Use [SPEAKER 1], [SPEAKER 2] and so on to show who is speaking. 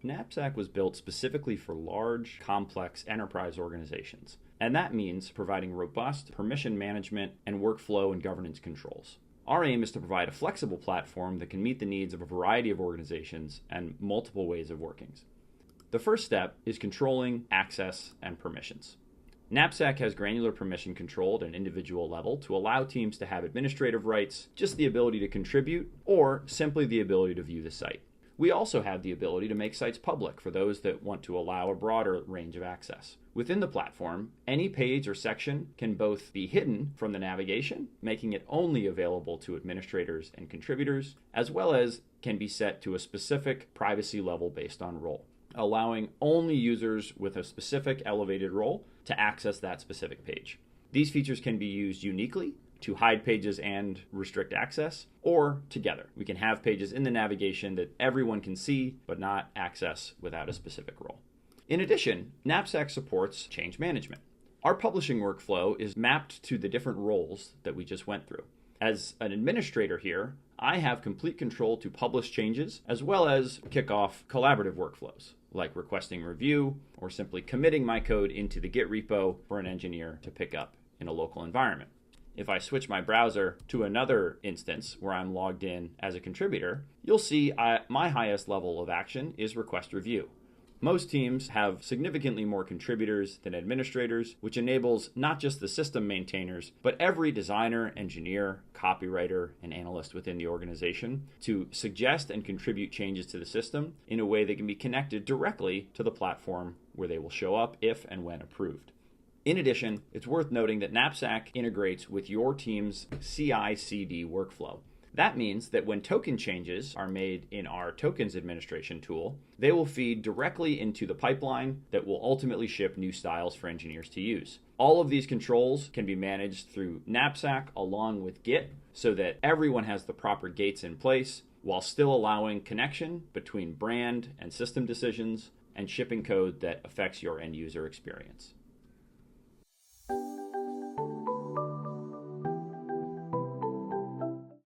[SPEAKER 1] Knapsack was built specifically for large, complex enterprise organizations, and that means providing robust permission management and workflow and governance controls. Our aim is to provide a flexible platform that can meet the needs of a variety of organizations and multiple ways of working. The first step is controlling access and permissions. Knapsack has granular permission control at an individual level to allow teams to have administrative rights, just the ability to contribute, or simply the ability to view the site. We also have the ability to make sites public for those that want to allow a broader range of access. Within the platform, any page or section can both be hidden from the navigation, making it only available to administrators and contributors, as well as can be set to a specific privacy level based on role, allowing only users with a specific elevated role to access that specific page. These features can be used uniquely to hide pages and restrict access, or together. We can have pages in the navigation that everyone can see, but not access without a specific role. In addition, Knapsack supports change management. Our publishing workflow is mapped to the different roles that we just went through. As an administrator here, I have complete control to publish changes, as well as kick off collaborative workflows, like requesting review, or simply committing my code into the Git repo for an engineer to pick up in a local environment. If I switch my browser to another instance where I'm logged in as a contributor, you'll see my highest level of action is request review. Most teams have significantly more contributors than administrators, which enables not just the system maintainers, but every designer, engineer, copywriter, and analyst within the organization to suggest and contribute changes to the system in a way that can be connected directly to the platform where they will show up if and when approved. In addition, it's worth noting that Knapsack integrates with your team's CI/CD workflow. That means that when token changes are made in our tokens administration tool, they will feed directly into the pipeline that will ultimately ship new styles for engineers to use. All of these controls can be managed through Knapsack along with Git so that everyone has the proper gates in place while still allowing connection between brand and system decisions and shipping code that affects your end user experience.